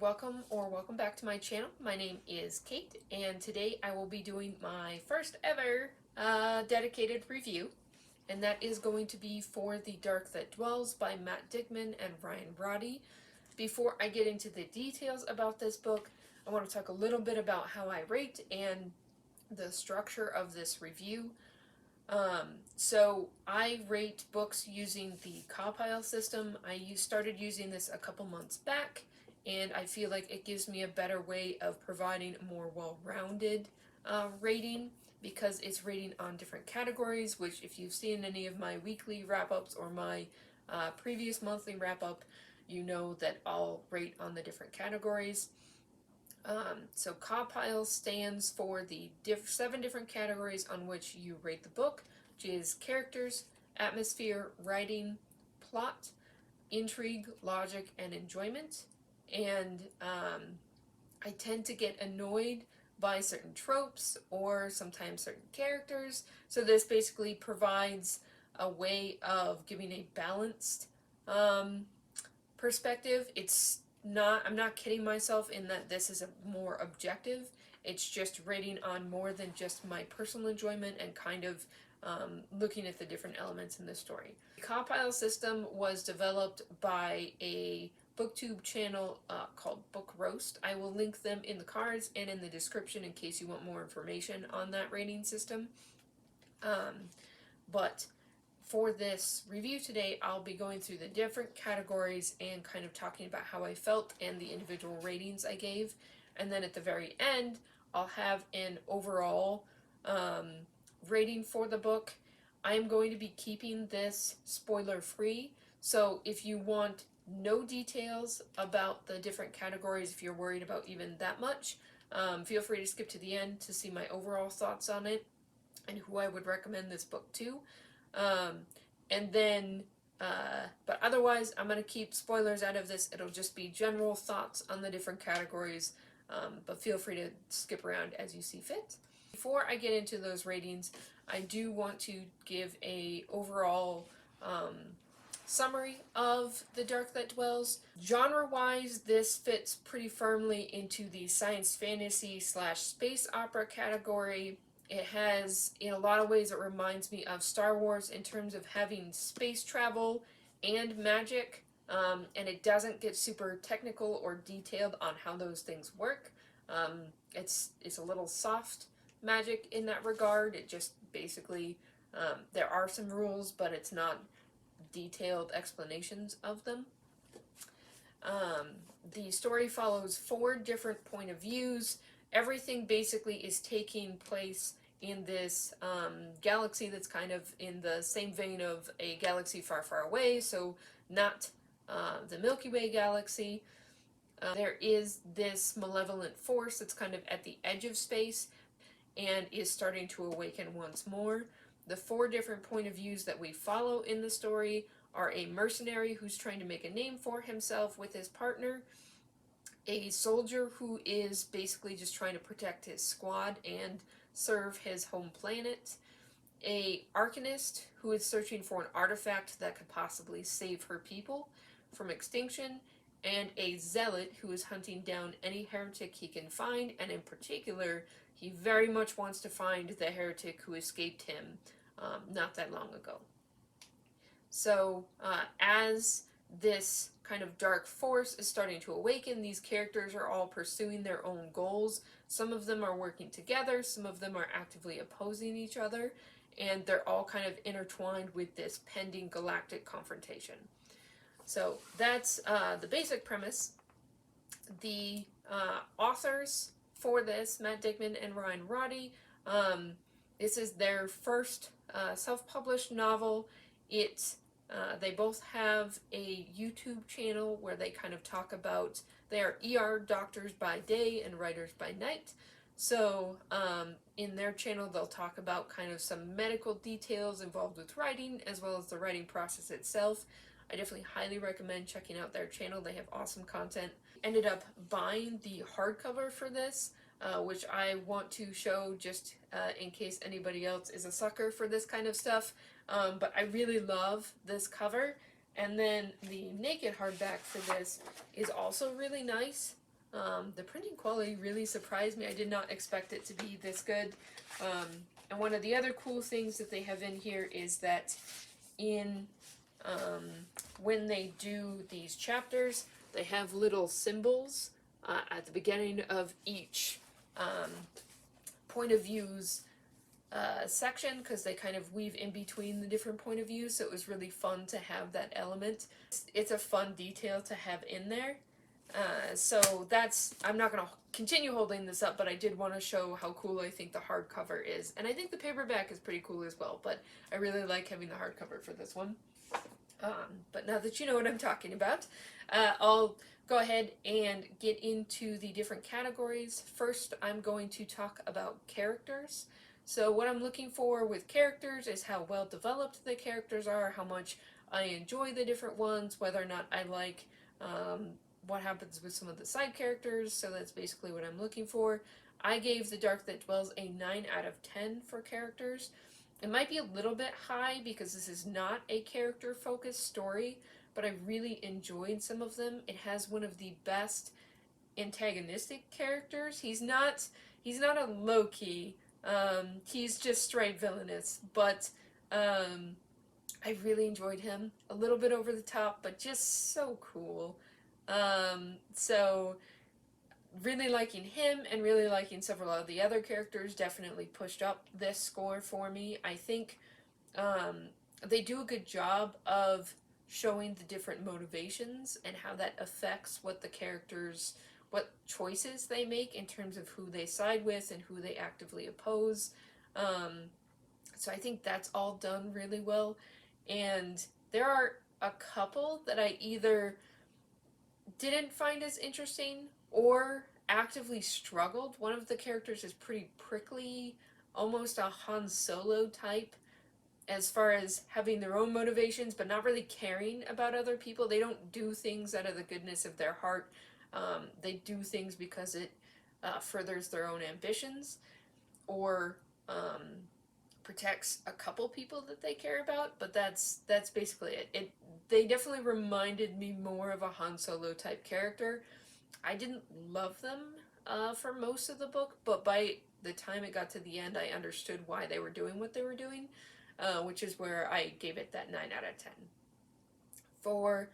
welcome back to my channel. My name is Kate, and today I will be doing my first ever dedicated review, and that is going to be for The Dark That Dwells by Matt Digman and Roddy. Before I get into the details about this book, I want to talk a little bit about how I rate and the structure of this review. So I rate books using the CAWPILE system. I started using this a couple months back, and I feel like it gives me a better way of providing a more well-rounded rating, because it's rating on different categories, which if you've seen any of my weekly wrap-ups or my previous monthly wrap-up, you know that I'll rate on the different categories. So CAWPILE stands for the 7 different categories on which you rate the book, which is characters, atmosphere, writing, plot, intrigue, logic, and enjoyment. And I tend to get annoyed by certain tropes or sometimes certain characters, so this basically provides a way of giving a balanced perspective. I'm not kidding myself in that this is a more objective. It's just rating on more than just my personal enjoyment and kind of looking at the different elements in the story. The CAWPILE system was developed by a booktube channel called Book Roast. I will link them in the cards and in the description in case you want more information on that rating system. But for this review today, I'll be going through the different categories and kind of talking about how I felt and the individual ratings I gave. And then at the very end, I'll have an overall rating for the book. I'm going to be keeping this spoiler-free, so if you want no details about the different categories, if you're worried about even that much, feel free to skip to the end to see my overall thoughts on it and who I would recommend this book to. But otherwise, I'm going to keep spoilers out of this. It'll just be general thoughts on the different categories, but feel free to skip around as you see fit. Before I get into those ratings, I do want to give a overall summary of The Dark That Dwells. Genre-wise, this fits pretty firmly into the science fantasy / space opera category. It has, in a lot of ways, it reminds me of Star Wars in terms of having space travel and magic, and it doesn't get super technical or detailed on how those things work. It's a little soft magic in that regard. It just basically, there are some rules, but it's not detailed explanations of them. The story follows 4 different point of views. Everything basically is taking place in this galaxy that's kind of in the same vein of a galaxy far, far away, so not the Milky Way galaxy. There is this malevolent force that's kind of at the edge of space and is starting to awaken once more. The 4 different point of views that we follow in the story are a mercenary who's trying to make a name for himself with his partner, a soldier who is basically just trying to protect his squad and serve his home planet, a arcanist who is searching for an artifact that could possibly save her people from extinction, and a zealot who is hunting down any heretic he can find, and in particular, he very much wants to find the heretic who escaped him not that long ago. So, as this kind of dark force is starting to awaken, these characters are all pursuing their own goals. Some of them are working together, some of them are actively opposing each other, and they're all kind of intertwined with this pending galactic confrontation. So that's the basic premise. The authors for this, Matt Digman and Roddy, this is their first self-published novel. They both have a YouTube channel where they kind of talk about, they are ER doctors by day and writers by night. So in their channel they'll talk about kind of some medical details involved with writing as well as the writing process itself. I definitely highly recommend checking out their channel. They have awesome content. Ended up buying the hardcover for this, which I want to show just in case anybody else is a sucker for this kind of stuff. But I really love this cover, and then the naked hardback for this is also really nice. The printing quality really surprised me. I did not expect it to be this good. And one of the other cool things that they have in here is that in when they do these chapters, they have little symbols at the beginning of each point of views section, because they kind of weave in between the different point of views, so it was really fun to have that element. It's a fun detail to have in there. So that's, I'm not going to continue holding this up, but I did want to show how cool I think the hardcover is. And I think the paperback is pretty cool as well, but I really like having the hardcover for this one. But now that you know what I'm talking about, I'll go ahead and get into the different categories. First, I'm going to talk about characters. So what I'm looking for with characters is how well developed the characters are, how much I enjoy the different ones, whether or not I like what happens with some of the side characters. So that's basically what I'm looking for. I gave The Dark That Dwells a 9 out of 10 for characters. It might be a little bit high because this is not a character-focused story, but I really enjoyed some of them. It has one of the best antagonistic characters. He's not a Loki. He's just straight villainous, but I really enjoyed him. A little bit over the top, but just so cool. So really liking him and really liking several of the other characters definitely pushed up this score for me. I think they do a good job of showing the different motivations and how that affects what the characters, what choices they make in terms of who they side with and who they actively oppose. So I think that's all done really well. And there are a couple that I either didn't find as interesting or actively struggled. One of the characters is pretty prickly, almost a Han Solo type, as far as having their own motivations but not really caring about other people. They don't do things out of the goodness of their heart. They do things because it furthers their own ambitions or protects a couple people that they care about, but that's basically it. They definitely reminded me more of a Han Solo type character. I didn't love them for most of the book, but by the time it got to the end, I understood why they were doing what they were doing, which is where I gave it that 9 out of 10. For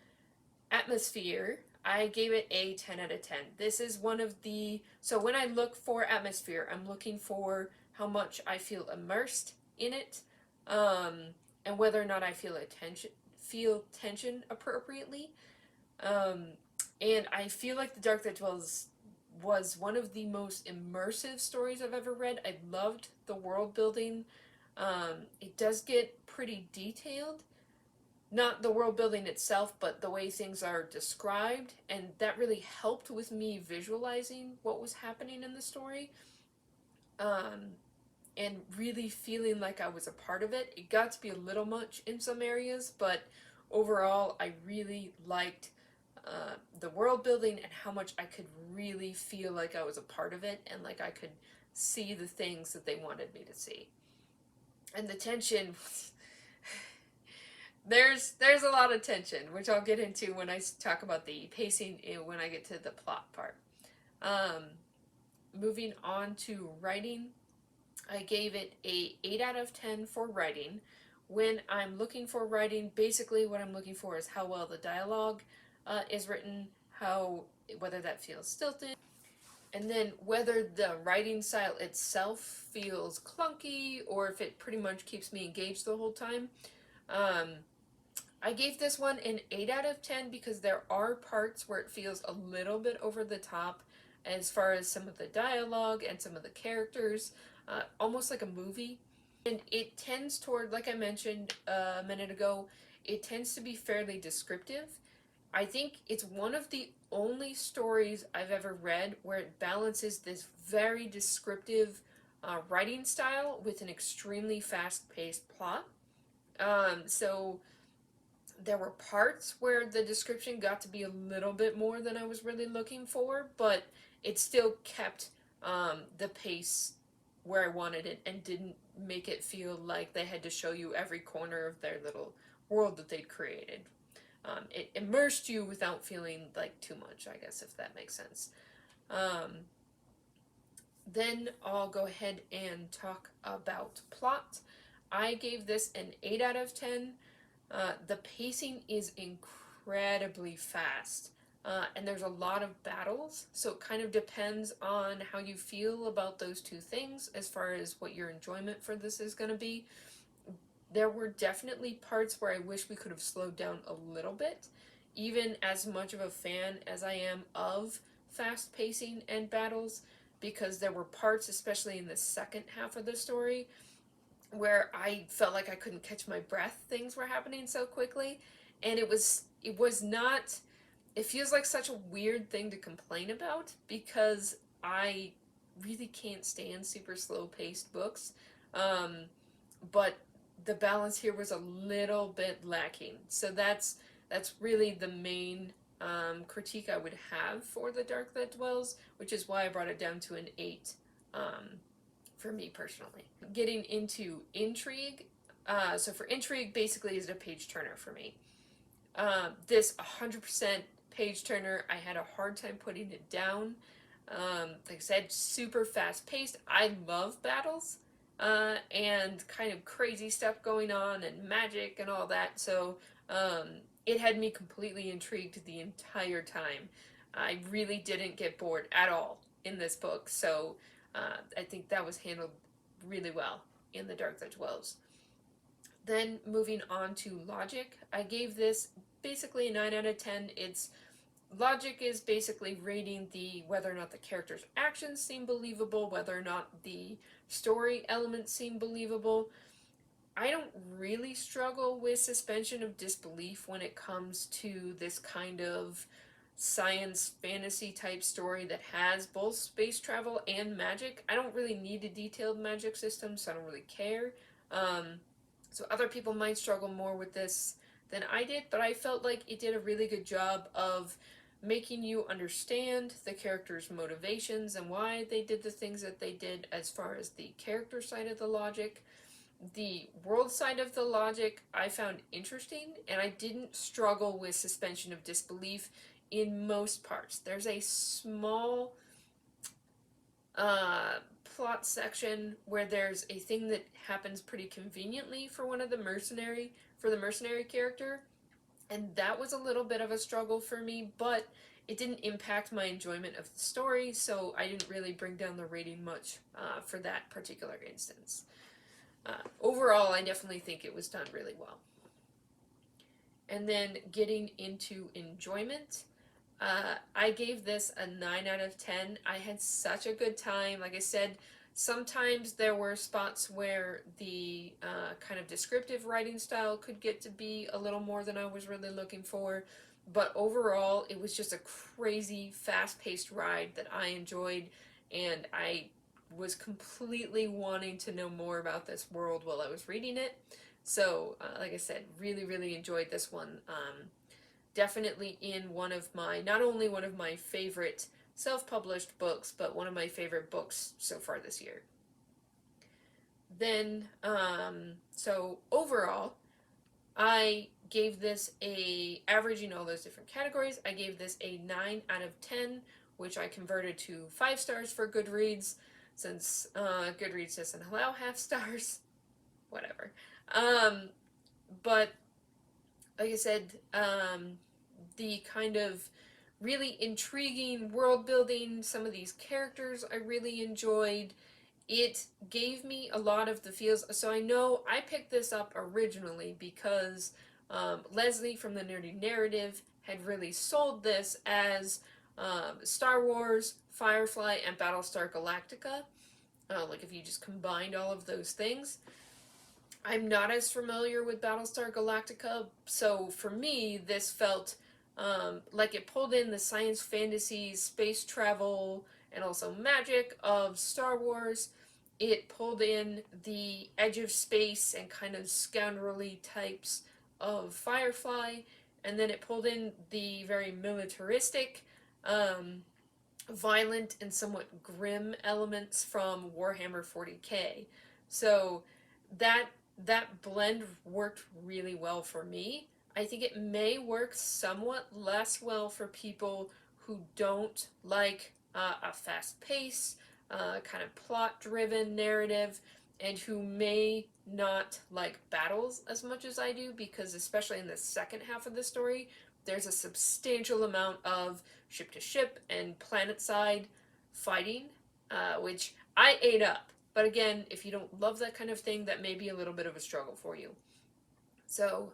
atmosphere, I gave it a 10 out of 10. This is one of the, so when I look for atmosphere, I'm looking for how much I feel immersed in it, and whether or not I feel tension appropriately. And I feel like The Dark That Dwells was one of the most immersive stories I've ever read. I loved the world building. It does get pretty detailed. Not the world building itself, but the way things are described, and that really helped with me visualizing what was happening in the story. And really feeling like I was a part of it. It got to be a little much in some areas, but overall I really liked the world building and how much I could really feel like I was a part of it and like I could see the things that they wanted me to see. And the tension, there's a lot of tension, which I'll get into when I talk about the pacing when I get to the plot part. Moving on to writing, I gave it a 8 out of 10 for writing. When I'm looking for writing, basically what I'm looking for is how well the dialogue is written, whether that feels stilted, and then whether the writing style itself feels clunky or if it pretty much keeps me engaged the whole time. I gave this one an 8 out of 10 because there are parts where it feels a little bit over the top as far as some of the dialogue and some of the characters, almost like a movie. And it tends toward, like I mentioned a minute ago, it tends to be fairly descriptive. I think it's one of the only stories I've ever read where it balances this very descriptive writing style with an extremely fast-paced plot. So there were parts where the description got to be a little bit more than I was really looking for, but it still kept the pace where I wanted it and didn't make it feel like they had to show you every corner of their little world that they'd created. It immersed you without feeling like too much, I guess, if that makes sense. Um, then I'll go ahead and talk about plot. I gave this an 8 out of 10. The pacing is incredibly fast. And there's a lot of battles, so it kind of depends on how you feel about those two things as far as what your enjoyment for this is going to be. There were definitely parts where I wish we could have slowed down a little bit, even as much of a fan as I am of fast pacing and battles, because there were parts, especially in the second half of the story, where I felt like I couldn't catch my breath. Things were happening so quickly, and it was not. It feels like such a weird thing to complain about because I really can't stand super slow paced books, um, but the balance here was a little bit lacking. So that's really the main critique I would have for The Dark That Dwells, which is why I brought it down to an 8 for me personally. Getting into Intrigue, so for Intrigue, basically is a page turner for me. This 100% page turner, I had a hard time putting it down. Like I said, super fast paced. I love battles and kind of crazy stuff going on and magic and all that. So it had me completely intrigued the entire time. I really didn't get bored at all in this book. So I think that was handled really well in The Dark That Dwells. Then moving on to logic, I gave this basically a 9 out of 10. Its logic is basically rating the whether or not the character's actions seem believable, whether or not the story elements seem believable. I don't really struggle with suspension of disbelief when it comes to this kind of science fantasy type story that has both space travel and magic. I don't really need a detailed magic system, so I don't really care. So other people might struggle more with this than I did, but I felt like it did a really good job of making you understand the characters' motivations and why they did the things that they did as far as the character side of the logic. The world side of the logic I found interesting, and I didn't struggle with suspension of disbelief in most parts. There's a small plot section where there's a thing that happens pretty conveniently for the mercenary character, and that was a little bit of a struggle for me, but it didn't impact my enjoyment of the story, so I didn't really bring down the rating much for that particular instance. Overall, I definitely think it was done really well. And then getting into enjoyment, I gave this a 9 out of 10. I had such a good time. Like I said, sometimes there were spots where the kind of descriptive writing style could get to be a little more than I was really looking for. But overall, it was just a crazy, fast-paced ride that I enjoyed, and I was completely wanting to know more about this world while I was reading it. So, like I said, really, really enjoyed this one. Definitely in not only one of my favorite self-published books, but one of my favorite books so far this year. Then, so overall, I gave this averaging all those different categories, I gave this a 9 out of 10, which I converted to 5 stars for Goodreads, since Goodreads doesn't allow half stars. Whatever. But like I said, the kind of really intriguing world building, some of these characters I really enjoyed. It gave me a lot of the feels. So I know I picked this up originally because Leslie from the Nerdy Narrative had really sold this as Star Wars, Firefly, and Battlestar Galactica. Like if you just combined all of those things. I'm not as familiar with Battlestar Galactica, so for me, this felt like it pulled in the science fantasy, space travel, and also magic of Star Wars. It pulled in the edge of space and kind of scoundrelly types of Firefly, and then it pulled in the very militaristic, violent, and somewhat grim elements from Warhammer 40k. So that blend worked really well for me. I think it may work somewhat less well for people who don't like a fast pace, kind of plot-driven narrative, and who may not like battles as much as I do, because especially in the second half of the story, there's a substantial amount of ship-to-ship and planet-side fighting, which I ate up. But again, if you don't love that kind of thing, that may be a little bit of a struggle for you. So,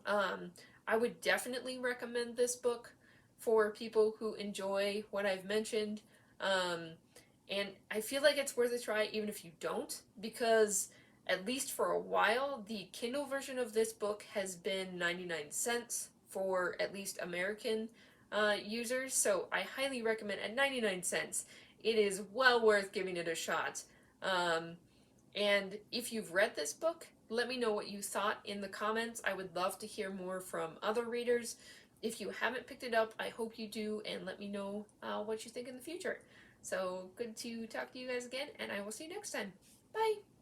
I would definitely recommend this book for people who enjoy what I've mentioned. Um, and I feel like it's worth a try even if you don't, because at least for a while, the Kindle version of this book has been 99 cents for at least American users. So I highly recommend, at 99 cents, it is well worth giving it a shot. Um, and if you've read this book, let me know what you thought in the comments. I would love to hear more from other readers. If you haven't picked it up, I hope you do, and let me know what you think in the future. So good to talk to you guys again, and I will see you next time. Bye!